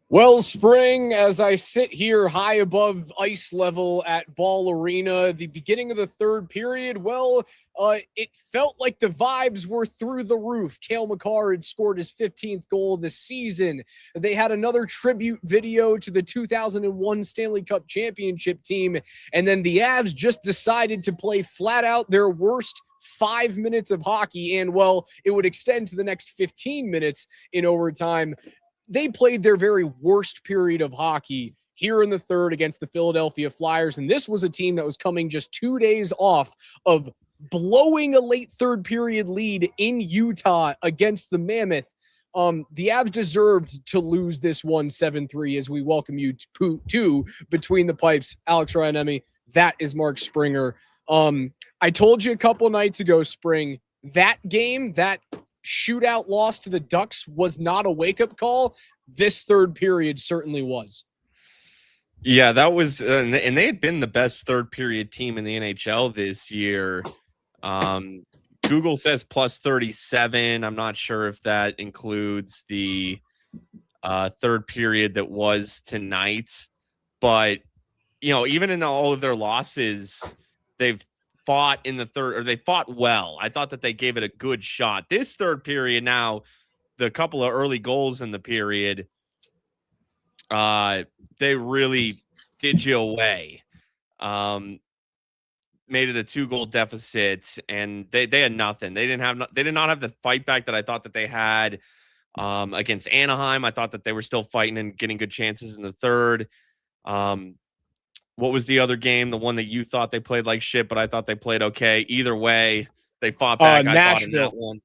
Well, Spring, as I sit here high above ice level at Ball Arena, the beginning of the third period, it felt like the vibes were through the roof. Cale Makar had scored his 15th goal of the season. They had another tribute video to the 2001 Stanley Cup championship team, and then the Avs just decided to play flat out their worst 5 minutes of hockey, and, it would extend to the next 15 minutes in overtime. They played their very worst period of hockey here in the third against the Philadelphia Flyers. And this was a team that was coming just 2 days off of blowing a late third period lead in Utah against the Mammoth. The Avs deserved to lose this one 7-3 as we welcome you to Between the Pipes. Alex Ryanemi, that is Mark Springer. I told you a couple nights ago, Spring, that game, that shootout loss to the Ducks was not a wake-up call. This third period certainly was. Yeah, that was and they had been the best third period team in the NHL this year. Google says plus 37. I'm not sure if that includes the third period that was tonight, but even in all of their losses, they've fought in the third, or they fought well. I thought that they gave it a good shot. This third period, now, the couple of early goals in the period, they really did you away. Made it a 2-goal deficit, and they had nothing. They did not have the fight back that I thought that they had against Anaheim. I thought that they were still fighting and getting good chances in the third. What was the other game? The one that you thought they played like shit, but I thought they played okay. Either way, they fought back. Nashville. I thought in that one.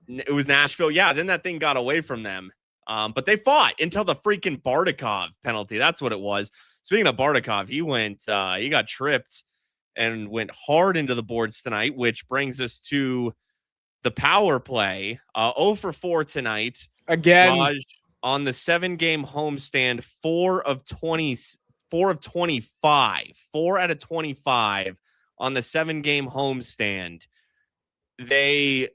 It was Nashville. Yeah, then that thing got away from them. But they fought until the freaking Bardakov penalty. That's what it was. Speaking of Bardakov, he got tripped and went hard into the boards tonight, which brings us to the power play. 0 for 4 tonight. Again. Raj, on the 7-game homestand, 4 of 25. 4 out of 25 on the 7-game homestand. They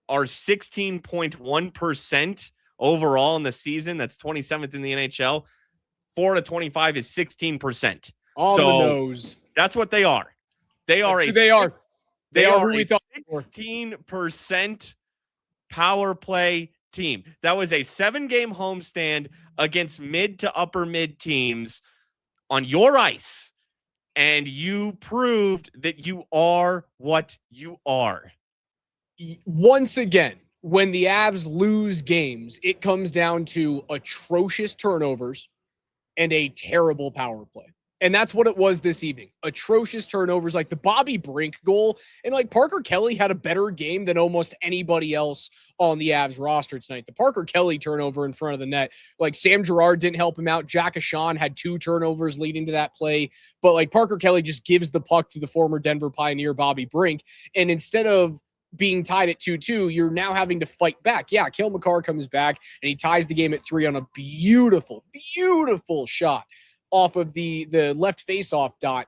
are 16.1% overall in the season. That's 27th in the NHL. 4 out of 25 is 16%. On the nose. That's what they are. They are who they are. They are who we thought. 16% power play team. That was a 7-game homestand against mid to upper mid teams on your ice, and you proved that you are what you are. Once again, when the Avs lose games, it comes down to atrocious turnovers and a terrible power play. And that's what it was this evening. Atrocious turnovers, like the Bobby Brink goal. And like Parker Kelly had a better game than almost anybody else on the Avs roster tonight. The Parker Kelly turnover in front of the net, like Sam Girard didn't help him out. Jack Ashawn had 2 turnovers leading to that play. But like Parker Kelly just gives the puck to the former Denver Pioneer, Bobby Brink. And instead of being tied at 2-2, you're now having to fight back. Yeah, Cale Makar comes back and he ties the game at 3 on a beautiful, beautiful shot off of the left face-off dot.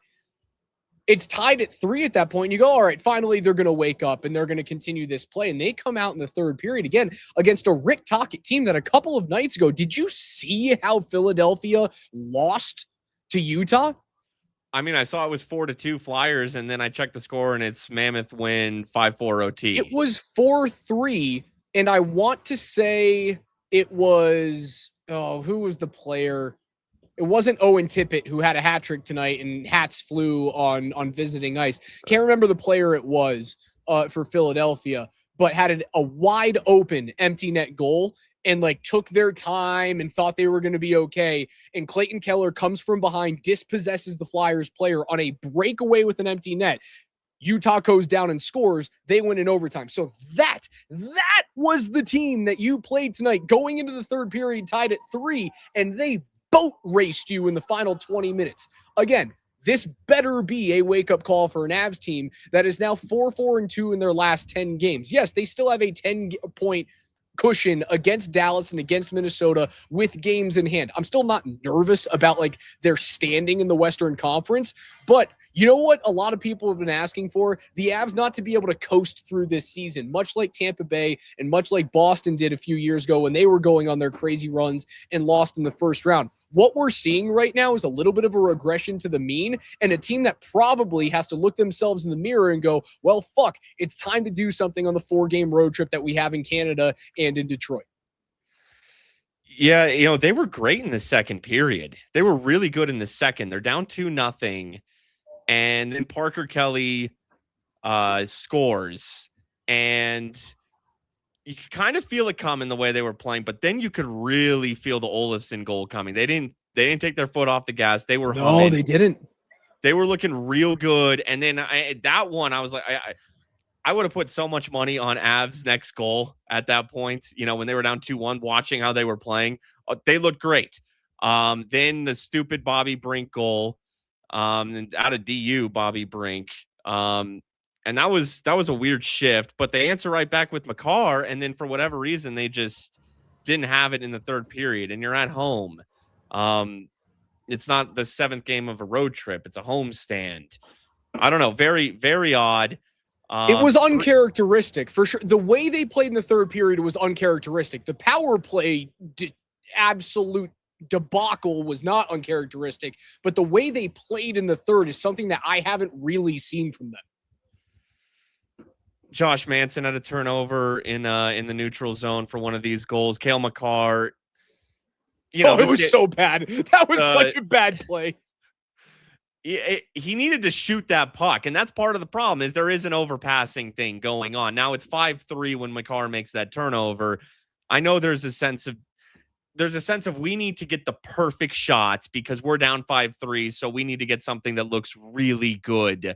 It's tied at 3 at that point. You go, all right, finally they're going to wake up and they're going to continue this play. And they come out in the third period again against a Rick Tocchet team that a couple of nights ago, did you see how Philadelphia lost to Utah? I mean, I saw it was 4-2 Flyers, and then I checked the score and it's Mammoth win 5-4 OT. It was 4-3, and I want to say it was, who was the player? It wasn't Owen Tippett who had a hat trick tonight and hats flew on visiting ice. Can't remember the player it was for Philadelphia, but had a wide open empty net goal and like took their time and thought they were going to be okay. And Clayton Keller comes from behind, dispossesses the Flyers player on a breakaway with an empty net. Utah goes down and scores. They win in overtime. So that was the team that you played tonight going into the third period tied at 3, and they boat raced you in the final 20 minutes. Again, this better be a wake-up call for an Avs team that is now 4-4-2 in their last 10 games. Yes, they still have a 10-point cushion against Dallas and against Minnesota with games in hand. I'm still not nervous about like their standing in the Western Conference, but You know what a lot of people have been asking for? The Avs not to be able to coast through this season, much like Tampa Bay and much like Boston did a few years ago when they were going on their crazy runs and lost in the first round. What we're seeing right now is a little bit of a regression to the mean, and a team that probably has to look themselves in the mirror and go, well, fuck, it's time to do something on the 4-game road trip that we have in Canada and in Detroit. Yeah, they were great in the second period. They were really good in the second. They're down 2-0. And then Parker Kelly scores, and you could kind of feel it coming the way they were playing, but then you could really feel the Olofsson goal coming. They didn't take their foot off the gas. They were humming. No, they didn't. They were looking real good. And then that one, I was like, I would have put so much money on Avs' next goal at that point. When they were down 2-1, watching how they were playing, they looked great. Then the stupid Bobby Brink goal. And out of DU, Bobby Brink. And that was a weird shift, but they answer right back with Makar, and then for whatever reason, they just didn't have it in the third period, and you're at home. It's not the 7th game of a road trip. It's a homestand. I don't know. Very, very odd. It was uncharacteristic, for sure. The way they played in the third period was uncharacteristic. The power play, absolute debacle, was not uncharacteristic, but the way they played in the third is something that I haven't really seen from them. Josh Manson had a turnover in the neutral zone for one of these goals. Cale Makar, it was so bad. That was such a bad play. He needed to shoot that puck, and that's part of the problem. Is there is an overpassing thing going on. Now it's 5-3 when Makar makes that turnover. I know there's a sense of we need to get the perfect shot because we're down 5-3, so we need to get something that looks really good.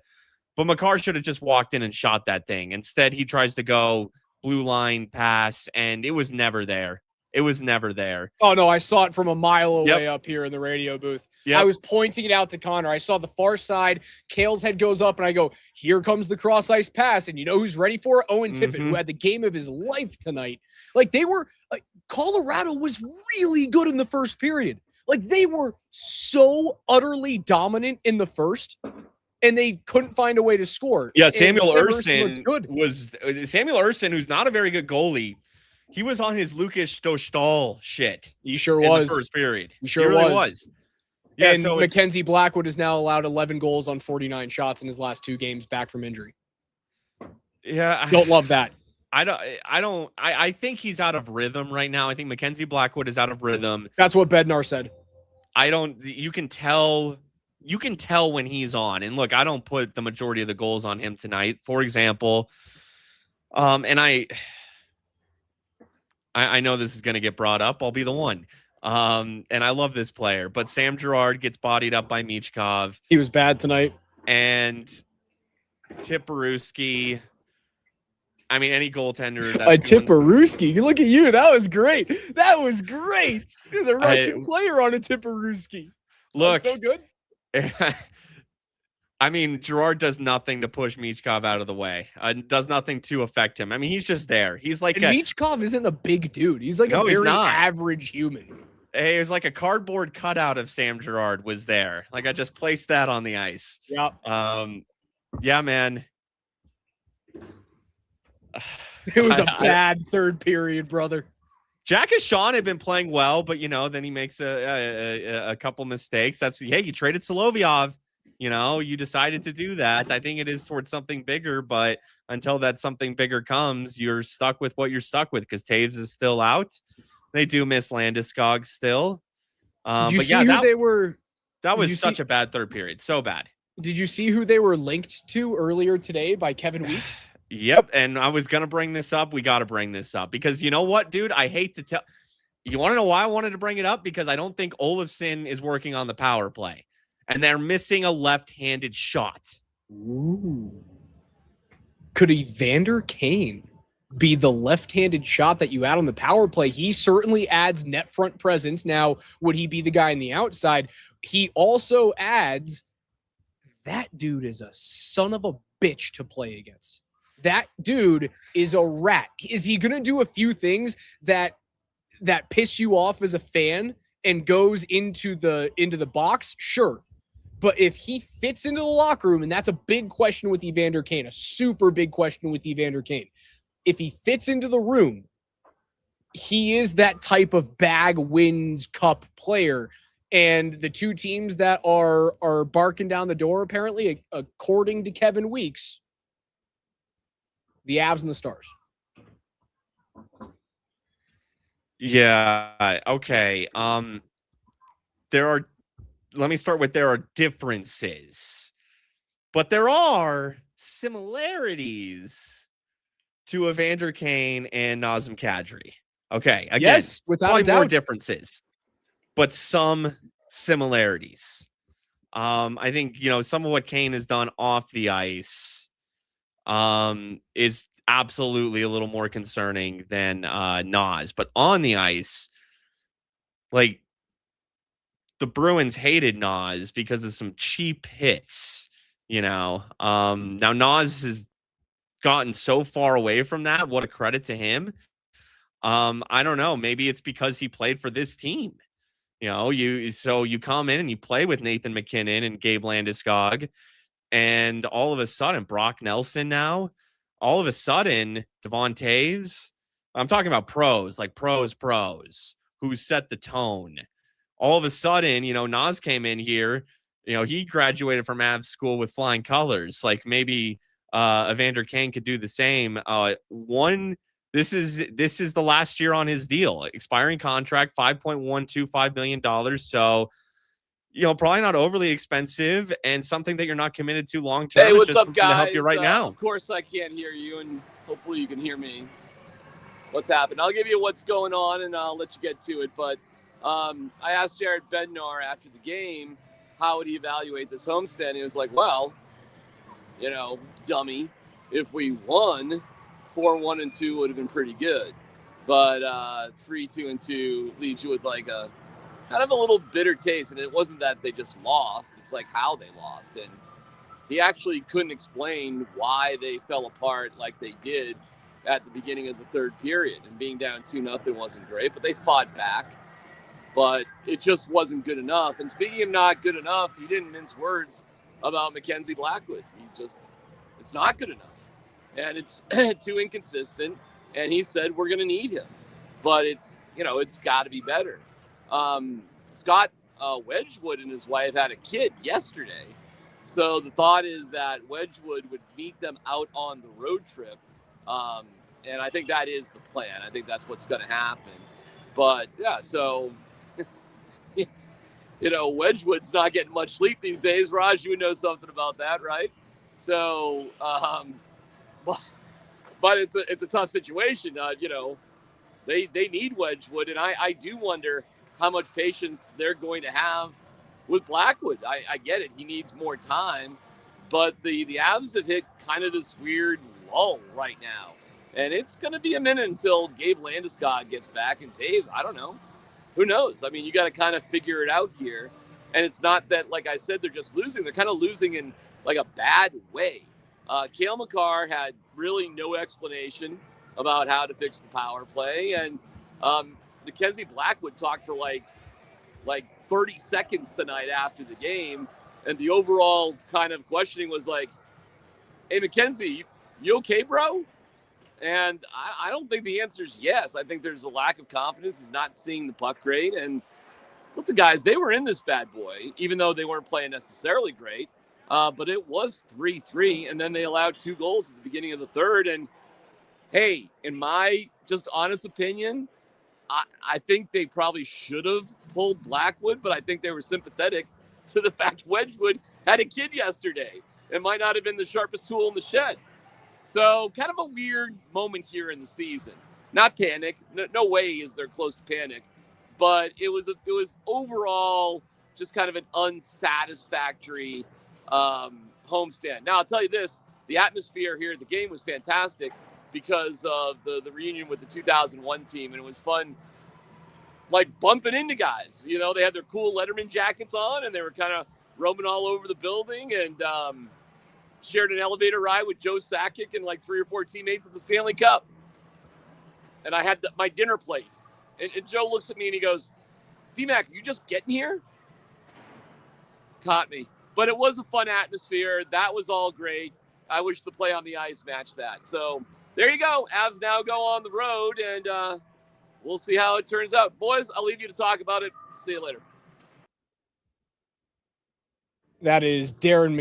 But Makar should have just walked in and shot that thing. Instead, he tries to go blue line pass, and it was never there. It was never there. Oh, no, I saw it from a mile away up here in the radio booth. Yep. I was pointing it out to Connor. I saw the far side. Cale's head goes up, and I go, here comes the cross-ice pass. And you know who's ready for it? Owen Tippett, who had the game of his life tonight. Colorado was really good in the first period. They were so utterly dominant in the first, and they couldn't find a way to score. Yeah, Samuel Ersson, who's not a very good goalie. He was on his Lucas Dostal shit. He sure was. In the first period. He sure really was. Yeah, and Mackenzie Blackwood has now allowed 11 goals on 49 shots in his last 2 games back from injury. Yeah. Don't love that. I think he's out of rhythm right now. I think Mackenzie Blackwood is out of rhythm. That's what Bednar said. You can tell when he's on. And look, I don't put the majority of the goals on him tonight, for example. And I know this is going to get brought up. I'll be the one. And I love this player, but Sam Girard gets bodied up by Michkov. He was bad tonight. And Tiparuski, I mean, any goaltender. Tiparuski. Look at you. That was great. There's a Russian player on a Tiparuski. Look. So good. I mean, Girard does nothing to push Michkov out of the way. Does nothing to affect him. I mean, he's just there. He's like Michkov isn't a big dude. He's like a very average human. It was like a cardboard cutout of Sam Girard was there. Like I just placed that on the ice. Yeah. Yeah, man. It was a bad third period, brother. Jack Sean had been playing well, but then he makes a couple mistakes. You traded Solovyov. You decided to do that. I think it is towards something bigger, but until that something bigger comes, you're stuck with what you're stuck with because Taves is still out. They do miss Landeskog still. Did you see who they were? That was such a bad third period. So bad. Did you see who they were linked to earlier today by Kevin Weeks? Yep. And I was going to bring this up. We got to bring this up because you know what, dude? I hate to tell. You want to know why I wanted to bring it up? Because I don't think Olofsson is working on the power play. And they're missing a left-handed shot. Ooh. Could Evander Kane be the left-handed shot that you add on the power play? He certainly adds net front presence. Now, would he be the guy on the outside? He also adds, that dude is a son of a bitch to play against. That dude is a rat. Is he going to do a few things that piss you off as a fan and goes into the box? Sure. But if he fits into the locker room, and that's a big question with Evander Kane, a super big question with Evander Kane. If he fits into the room, he is that type of bag wins cup player. And the two teams that are barking down the door, apparently, according to Kevin Weeks, the Avs and the Stars. Yeah. Okay. Let me start with there are differences, but there are similarities to Evander Kane and Nazem Kadri. Okay. Again, yes, without probably a doubt. more differences, but some similarities. I think, some of what Kane has done off the ice is absolutely a little more concerning than Nas. But on the ice, like, the Bruins hated Nas because of some cheap hits, Now Nas has gotten so far away from that. What a credit to him. I don't know. Maybe it's because he played for this team. You come in and you play with Nathan McKinnon and Gabe Landeskog, and all of a sudden, Brock Nelson now, all of a sudden, Devon Toews, I'm talking about pros, like pros, who set the tone. All of a sudden, Nas came in here, he graduated from Avs school with flying colors. Like maybe Evander Kane could do the same. This is the last year on his deal, expiring contract, $5.125 million. So, probably not overly expensive and something that you're not committed to long term. Hey, what's up, guys? To help you right now. Of course, I can't hear you, and hopefully you can hear me. What's happened? I'll give you what's going on, and I'll let you get to it. But I asked Jared Bednar after the game, how would he evaluate this homestand? And he was like, well, dummy, if we won, 4-1-2 would have been pretty good. But 3-2-2 leaves you with like a kind of a little bitter taste. And it wasn't that they just lost. It's like how they lost. And he actually couldn't explain why they fell apart like they did at the beginning of the third period. And being down 2-0 wasn't great, but they fought back. But it just wasn't good enough. And speaking of not good enough, he didn't mince words about Mackenzie Blackwood. It's not good enough. And it's too inconsistent. And he said, we're going to need him. But it's got to be better. Scott Wedgwood and his wife had a kid yesterday. So the thought is that Wedgwood would meet them out on the road trip. And I think that is the plan. I think that's what's going to happen. But, yeah, so, Wedgwood's not getting much sleep these days. Raj, you know something about that, right? So, but it's a tough situation. They need Wedgwood, and I do wonder how much patience they're going to have with Blackwood. I get it. He needs more time, but the Avs have hit kind of this weird lull right now. And it's going to be a minute until Gabe Landeskog gets back and Toews. I don't know. Who knows? I mean, you got to kind of figure it out here. And it's not that, like I said, they're just losing. They're kind of losing in like a bad way. Cale Makar had really no explanation about how to fix the power play. And Mackenzie Blackwood talked for like 30 seconds tonight after the game. And the overall kind of questioning was like, hey, Mackenzie, you okay, bro? And I don't think the answer is yes. I think there's a lack of confidence. He's not seeing the puck great. And listen, guys, they were in this bad boy, even though they weren't playing necessarily great. But it was 3-3, and then they allowed 2 goals at the beginning of the third. And, hey, in my just honest opinion, I think they probably should have pulled Blackwood, but I think they were sympathetic to the fact Wedgwood had a kid yesterday. It might not have been the sharpest tool in the shed. So kind of a weird moment here in the season. Not panic. No way is there close to panic. But it was overall just kind of an unsatisfactory homestand. Now, I'll tell you this. The atmosphere here at the game was fantastic because of the reunion with the 2001 team. And it was fun, like, bumping into guys. They had their cool Letterman jackets on, and they were kind of roaming all over the building. And shared an elevator ride with Joe Sakic and like 3 or 4 teammates at the Stanley Cup. And I had my dinner plate. And Joe looks at me and he goes, D-Mac, you just getting here? Caught me. But it was a fun atmosphere. That was all great. I wish the play on the ice matched that. So there you go. Avs now go on the road, and we'll see how it turns out. Boys, I'll leave you to talk about it. See you later. That is Darren